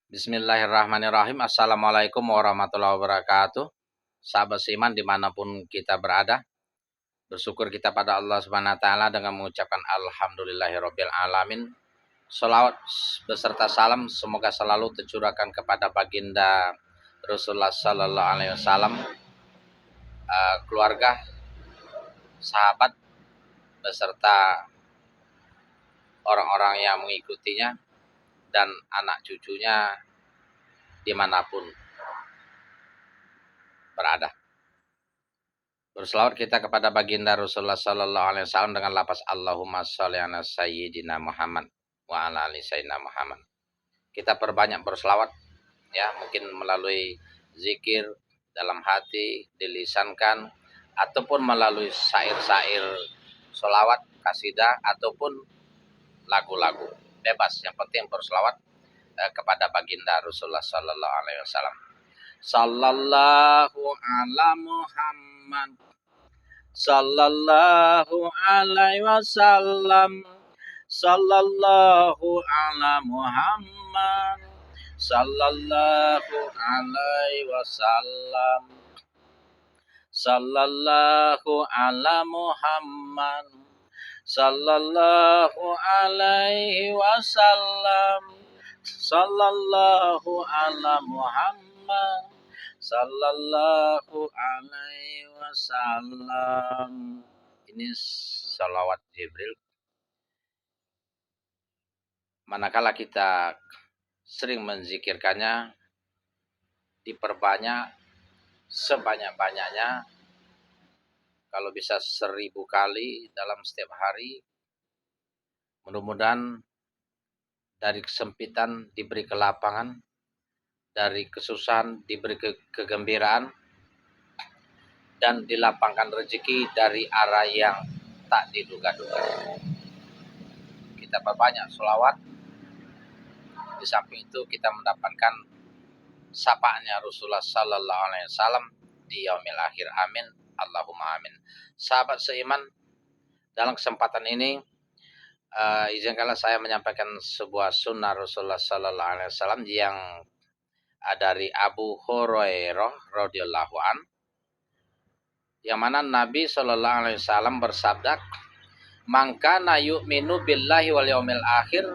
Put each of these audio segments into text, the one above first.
Bismillahirrahmanirrahim. Assalamualaikum warahmatullahi wabarakatuh. Sahabat seiman dimanapun kita berada, bersyukur kita pada Allah Subhanahu Wa Taala dengan mengucapkan Alhamdulillahirobbil alamin. Salawat beserta salam semoga selalu tercurahkan kepada baginda Rasulullah Sallallahu Alaihi Wasallam, keluarga, sahabat beserta orang-orang yang mengikutinya dan anak cucunya dimanapun berada. Berselawat kita kepada baginda Rasulullah Sallallahu Alaihi Wasallam dengan lafaz Allahumma sholli ala sayyidina Muhammad wa ala ali sayyidina Muhammad. Kita perbanyak berselawat, ya, mungkin melalui zikir dalam hati, dilisankan, ataupun melalui syair-syair selawat, kasidah, ataupun lagu-lagu. Bebas, yang penting berselawat kepada baginda Rasulullah Sallallahu Alaihi Wasallam. Sallallahu ala Muhammad, sallallahu alaihi wasallam, sallallahu ala Muhammad, sallallahu alaihi wasallam, sallallahu ala Muhammad, sallallahu alaihi wasallam, sallallahu ala Muhammad, sallallahu alaihi wasallam. Ini salawat Jibril. Manakala kita sering menzikirkannya, diperbanyak sebanyak-banyaknya. Kalau bisa 1000 kali dalam setiap hari. Mudah-mudahan dari kesempitan diberi kelapangan, dari kesusahan diberi kegembiraan, dan dilapangkan rezeki dari arah yang tak diduga-duga. Kita perbanyak sholawat. Di samping itu kita mendapatkan sapaannya Rasulullah Sallallahu Alaihi Wasallam di yaumil akhir. Amin. Allahumma amin. Sahabat seiman, dalam kesempatan ini izinkanlah saya menyampaikan sebuah sunnah Rasulullah Sallallahu Alaihi Wasallam yang dari Abu Hurairah radhiyallahu an, yang mana Nabi Sallallahu Alaihi Wasallam bersabda, "Man kana yu'minu billahi wal yaumil akhir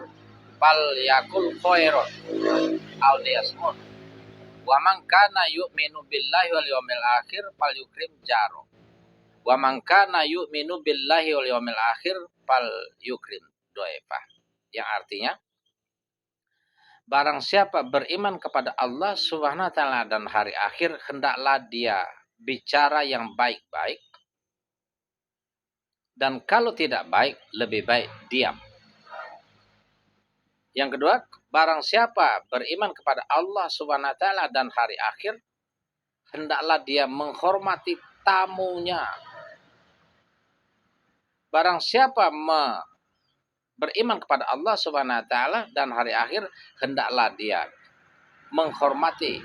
fal yakul khairan aw liyasmut. Wa man kana yu'minu billahi wal yaumil akhir fal yukrim jaro. Wa man kana yu'minu billahi wal yaumil akhir fal yukrim do'ifah." Yang artinya, barang siapa beriman kepada Allah Subhanahu wa taala dan hari akhir, hendaklah dia bicara yang baik-baik, dan kalau tidak baik, lebih baik diam. Yang kedua, barang siapa beriman kepada Allah Subhanahu wa taala dan hari akhir, hendaklah dia menghormati tamunya. Barang siapa beriman kepada Allah Subhanahu wa taala dan hari akhir, hendaklah dia menghormati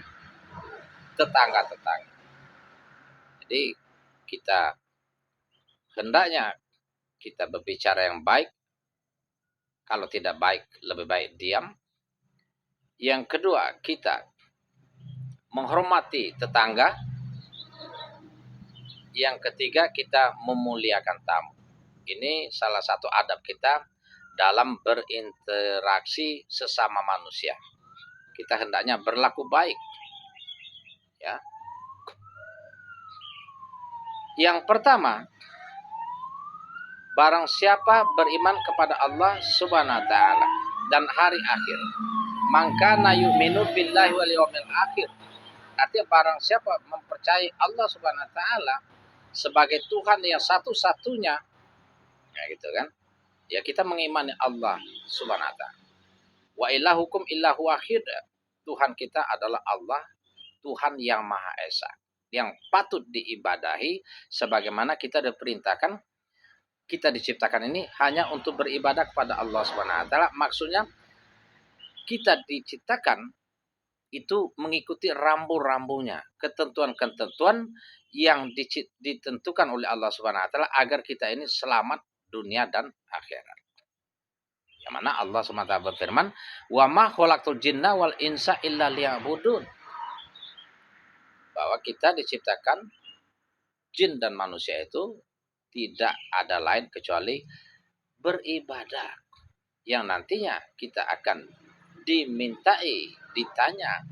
tetangga-tetangga. Jadi kita hendaknya kita berbicara yang baik. Kalau tidak baik, lebih baik diam. Yang kedua, kita menghormati tetangga. Yang ketiga, kita memuliakan tamu. Ini salah satu adab kita dalam berinteraksi sesama manusia. Kita hendaknya berlaku baik, ya. Yang pertama, barang siapa beriman kepada Allah Subhanahu wa taala dan hari akhir, maka na yu'minu billahi wal yaumil akhir. Artinya barang siapa mempercayai Allah Subhanahu wa taala sebagai Tuhan yang satu-satunya, ya gitu kan? Ya, kita mengimani Allah Subhanahu wa taala. Wa ilahukum illahu wahid. Tuhan kita adalah Allah, Tuhan yang Maha Esa, yang patut diibadahi sebagaimana kita diperintahkan. Kita diciptakan ini hanya untuk beribadah kepada Allah Subhanahu wa taala. Maksudnya kita diciptakan itu mengikuti rambu-rambunya, ketentuan-ketentuan yang ditentukan oleh Allah Subhanahu wa taala agar kita ini selamat dunia dan akhirat. Yang mana Allah SWT berfirman, "Wa ma khalaqtul jinna wal insa illa liya'budun." Bahwa kita diciptakan jin dan manusia itu tidak ada lain kecuali beribadah. Yang nantinya kita akan ditanya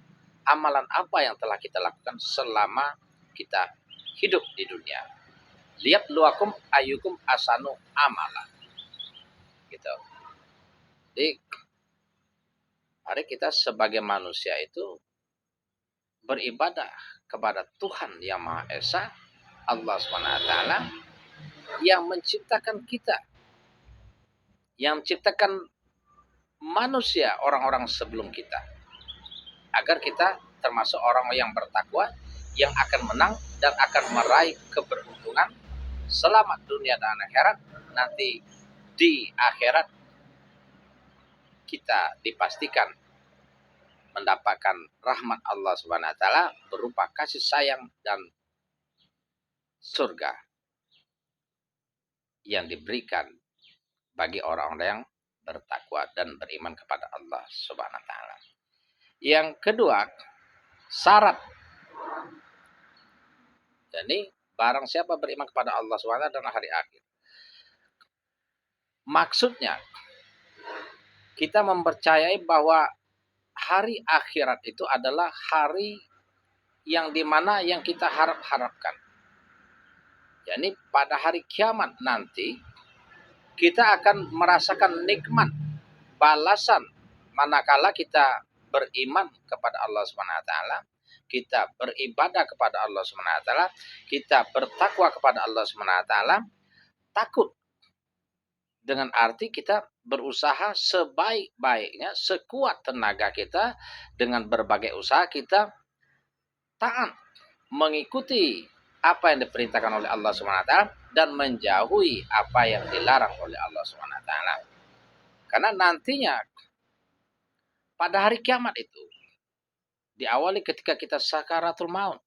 amalan apa yang telah kita lakukan selama kita hidup di dunia. Lihat luakum ayyukum asanu amalan. Gitu. Jadi mari kita sebagai manusia itu beribadah kepada Tuhan Yang Maha Esa, Allah SWT, yang menciptakan kita, yang menciptakan manusia, orang-orang sebelum kita, agar kita termasuk orang yang bertakwa, yang akan menang dan akan meraih keberuntungan selamat dunia dan akhirat. Nanti di akhirat kita dipastikan mendapatkan rahmat Allah Subhanahu wa taala berupa kasih sayang dan surga yang diberikan bagi orang-orang yang bertakwa dan beriman kepada Allah Subhanahu wa taala. Yang kedua, syarat. Jadi barang siapa beriman kepada Allah Subhanahu wa taala dan hari akhir. Maksudnya kita mempercayai bahwa hari akhirat itu adalah hari yang dimana yang kita harapkan. Jadi pada hari kiamat nanti kita akan merasakan nikmat balasan manakala kita beriman kepada Allah Subhanahu wa taala, kita beribadah kepada Allah Subhanahu wa taala, kita bertakwa kepada Allah Subhanahu wa taala, takut dengan arti kita berusaha sebaik-baiknya, sekuat tenaga kita, dengan berbagai usaha kita taat mengikuti apa yang diperintahkan oleh Allah Subhanahu wa taala dan menjauhi apa yang dilarang oleh Allah Subhanahu wa taala. Karena nantinya pada hari kiamat itu diawali ketika kita sakaratul maut,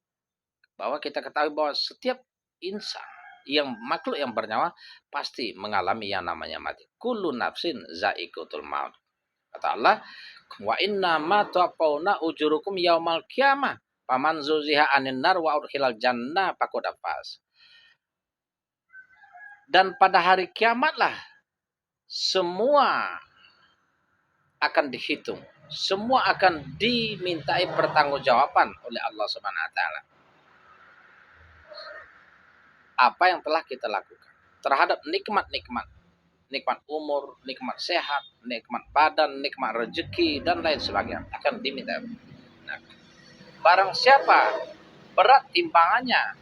bahwa kita ketahui bahwa setiap insan yang makhluk yang bernyawa pasti mengalami yang namanya mati. Kullu nafsin za'iqatul maut. Kata Allah, wa inna ma tuwaffawna ujurukum yaumal qiyamah faman zuziha 'anil nar wa udkhilal jannah faqad faz. Dan pada hari kiamatlah semua akan dihitung, semua akan dimintai pertanggungjawaban oleh Allah Subhanahu wa taala. Apa yang telah kita lakukan terhadap nikmat-nikmat, nikmat umur, nikmat sehat, nikmat badan, nikmat rezeki dan lain sebagainya akan diminta. Nah, barang siapa berat timbangannya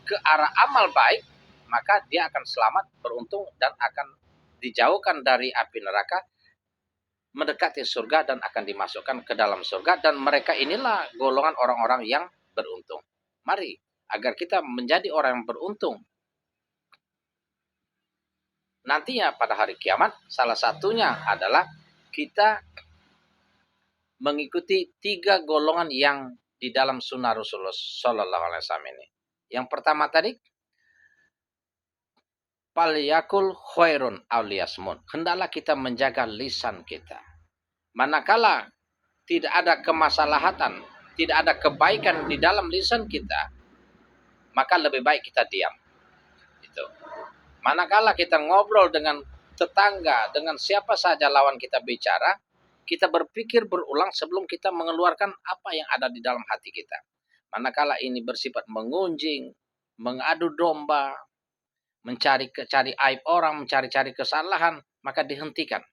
ke arah amal baik, maka dia akan selamat, beruntung dan akan dijauhkan dari api neraka, mendekati surga dan akan dimasukkan ke dalam surga, dan mereka inilah golongan orang-orang yang beruntung. Mari agar kita menjadi orang yang beruntung nantinya pada hari kiamat, salah satunya adalah kita mengikuti 3 golongan yang di dalam sunnah Rasulullah Sallallahu Alaihi Wasallam ini. Yang pertama tadi, falyakul khairun aw liyasmut. Hendaklah kita menjaga lisan kita. Manakala tidak ada kemaslahatan, tidak ada kebaikan di dalam lisan kita, maka lebih baik kita diam. Gitu. Manakala kita ngobrol dengan tetangga, dengan siapa saja lawan kita bicara, kita berpikir berulang sebelum kita mengeluarkan apa yang ada di dalam hati kita. Manakala ini bersifat mengunjing, mengadu domba, mencari aib orang, mencari kesalahan, maka dihentikan.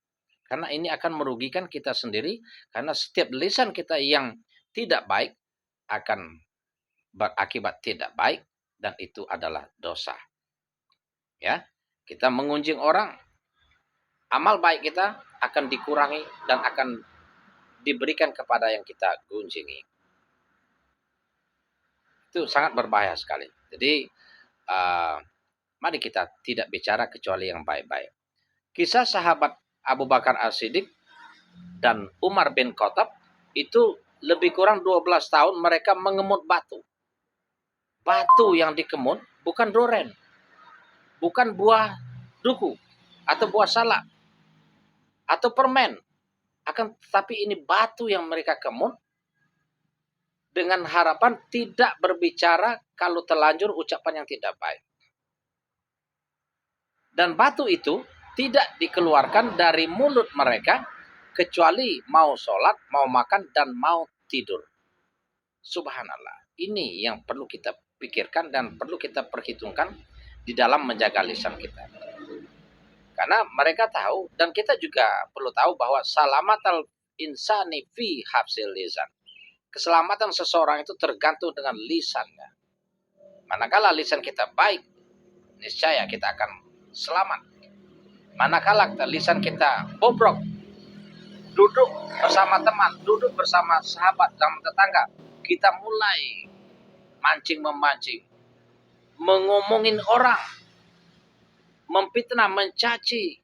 Karena ini akan merugikan kita sendiri, karena setiap lisan kita yang tidak baik akan berakibat tidak baik, dan itu adalah dosa. Ya, kita mengunjing orang, amal baik kita akan dikurangi dan akan diberikan kepada yang kita gunjingi. Itu sangat berbahaya sekali. Jadi mari kita tidak bicara kecuali yang baik-baik. Kisah sahabat Abu Bakar As-Siddiq dan Umar bin Khattab itu lebih kurang 12 tahun mereka mengemut batu. Batu yang dikemut bukan duren, bukan buah duku atau buah salak, atau permen. Akan tetapi ini batu yang mereka kemun dengan harapan tidak berbicara kalau terlanjur ucapan yang tidak baik. Dan batu itu tidak dikeluarkan dari mulut mereka kecuali mau sholat, mau makan, dan mau tidur. Subhanallah. Ini yang perlu kita pikirkan dan perlu kita perhitungkan di dalam menjaga lisan kita. Karena mereka tahu dan kita juga perlu tahu bahwa salamatal insani fi hafsil lisan. Keselamatan seseorang itu tergantung dengan lisannya. Manakala lisan kita baik, niscaya kita akan selamat. Manakala lisan kita bobrok, duduk bersama teman, duduk bersama sahabat dan tetangga, kita mulai mancing-memancing, mengomongin orang, memfitnah, mencaci,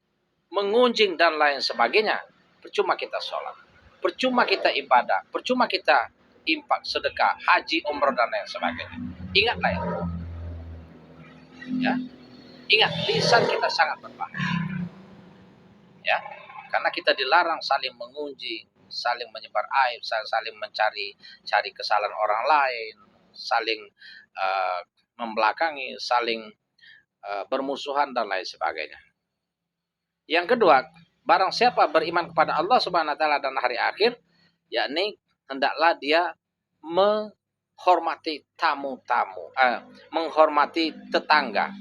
mengunjing dan lain sebagainya. Percuma kita sholat, percuma kita ibadah, percuma kita infak, sedekah, haji, umroh dan lain sebagainya. Ingatlah itu. Ya, ingat lisan kita sangat berbahaya. Ya, karena kita dilarang saling mengunjing, saling menyebar aib, saling mencari kesalahan orang lain, saling membelakangi, saling bermusuhan dan lain sebagainya. Yang kedua, barang siapa beriman kepada Allah Subhanahu wa taala dan hari akhir, yakni hendaklah dia menghormati tamu-tamu, menghormati tetangga.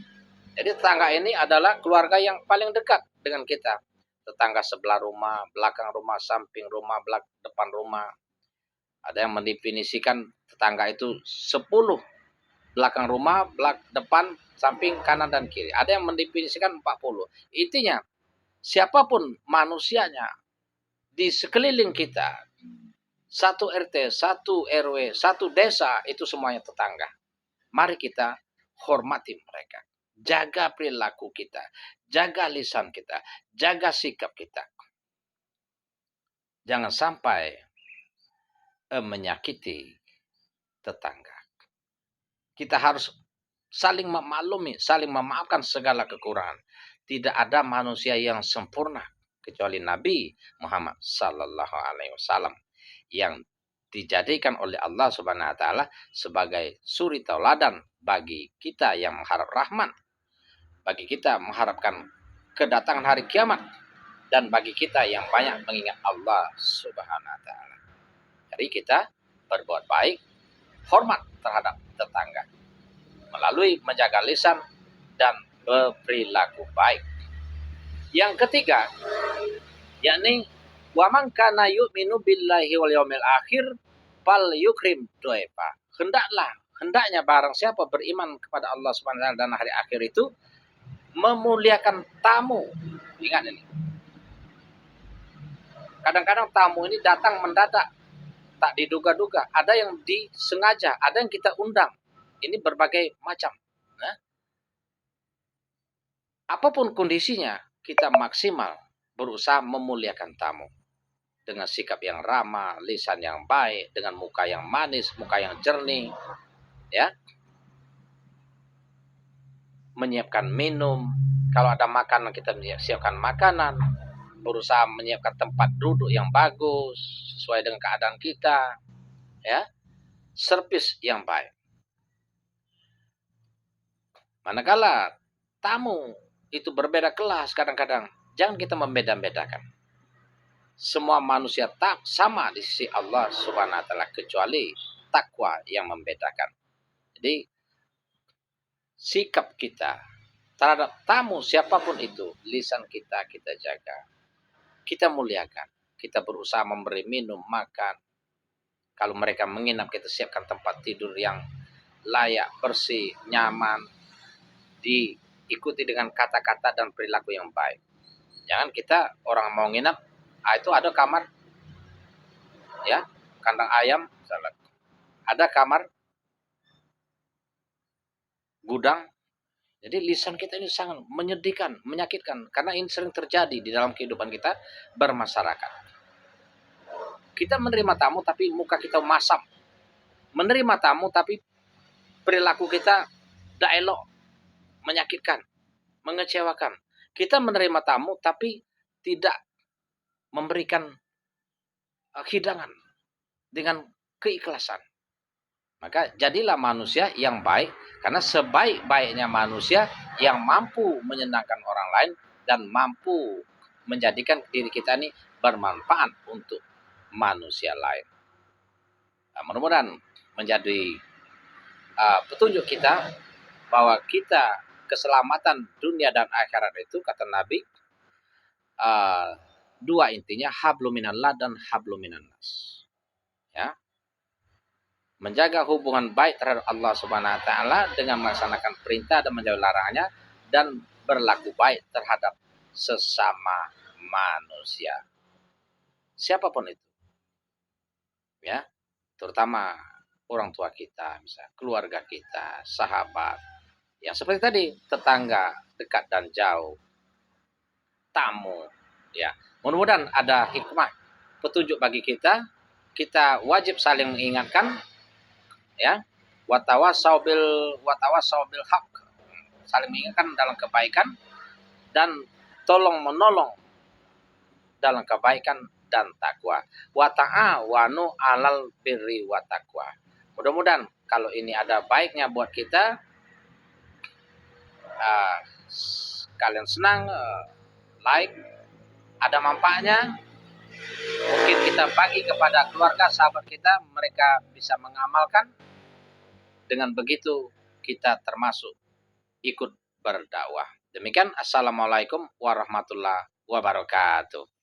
Jadi tetangga ini adalah keluarga yang paling dekat dengan kita. Tetangga sebelah rumah, belakang rumah, samping rumah, depan rumah. Ada yang mendefinisikan tetangga itu 10. Belakang rumah, depan, samping, kanan, dan kiri. Ada yang mendefinisikan 40. Intinya, siapapun manusianya di sekeliling kita, satu RT, satu RW, satu desa, itu semuanya tetangga. Mari kita hormati mereka. Jaga perilaku kita, jaga lisan kita, jaga sikap kita. Jangan sampai menyakiti tetangga. Kita harus saling memaklumi, saling memaafkan segala kekurangan. Tidak ada manusia yang sempurna kecuali Nabi Muhammad sallallahu alaihi wasallam yang dijadikan oleh Allah Subhanahu wa taala sebagai suri tauladan bagi kita yang mengharap rahmat, bagi kita mengharapkan kedatangan hari kiamat, dan bagi kita yang banyak mengingat Allah Subhanahu wa taala. Jadi kita berbuat baik, hormat terhadap tetangga melalui menjaga lisan dan berperilaku baik. Yang ketiga, yakni wa man kana yu'minu billahi wal yaumil akhir fal yukrim dhaifa. Hendaknya barang siapa beriman kepada Allah Subhanahu wa taala dan hari akhir itu memuliakan tamu. Ingat ini. Kadang-kadang tamu ini datang mendadak, tak diduga-duga. Ada yang disengaja, ada yang kita undang. Ini berbagai macam. Nah, apapun kondisinya, kita maksimal berusaha memuliakan tamu. Dengan sikap yang ramah, lisan yang baik, dengan muka yang manis, muka yang jernih. Ya. Menyiapkan minum. Kalau ada makanan, kita siapkan makanan. Berusaha menyiapkan tempat duduk yang bagus sesuai dengan keadaan kita, ya, servis yang baik. Manakala tamu itu berbeda kelas, kadang-kadang jangan kita membeda-bedakan. Semua manusia tak sama di sisi Allah Subhanahu wa taala kecuali takwa yang membedakan. Jadi sikap kita terhadap tamu siapapun itu, lisan kita jaga. Kita muliakan, kita berusaha memberi minum, makan. Kalau mereka menginap, kita siapkan tempat tidur yang layak, bersih, nyaman, diikuti dengan kata-kata dan perilaku yang baik. Jangan kita orang mau nginap, itu ada kamar, ya, kandang ayam, ada kamar gudang. Jadi lisan kita ini sangat menyedihkan, menyakitkan. Karena ini sering terjadi di dalam kehidupan kita bermasyarakat. Kita menerima tamu tapi muka kita masam. Menerima tamu tapi perilaku kita tidak elok, menyakitkan, mengecewakan. Kita menerima tamu tapi tidak memberikan hidangan dengan keikhlasan. Maka jadilah manusia yang baik, karena sebaik-baiknya manusia yang mampu menyenangkan orang lain dan mampu menjadikan diri kita ini bermanfaat untuk manusia lain. Nah, mudah-mudahan menjadi petunjuk kita bahwa kita keselamatan dunia dan akhirat itu, kata Nabi, dua intinya, hablum minallah dan hablum minannas. Ya. Menjaga hubungan baik terhadap Allah Subhanahu wa taala dengan melaksanakan perintah dan menjauhi larangannya, dan berlaku baik terhadap sesama manusia. Siapapun itu. Ya, terutama orang tua kita, misalnya keluarga kita, sahabat. Ya, seperti tadi, tetangga dekat dan jauh, tamu, ya. Mudah-mudahan ada hikmah petunjuk bagi kita. Kita wajib saling mengingatkan, ya. Watawasau bil haq. Saling mengingatkan dalam kebaikan dan tolong menolong dalam kebaikan dan takwa. Wa ta'awanu 'alal birri wa taqwa. Mudah-mudahan kalau ini ada baiknya buat kita, kalian senang, like, ada manfaatnya, mungkin kita bagi kepada keluarga, sahabat kita, mereka bisa mengamalkan. Dengan begitu kita termasuk ikut berdakwah. Demikian, assalamualaikum warahmatullahi wabarakatuh.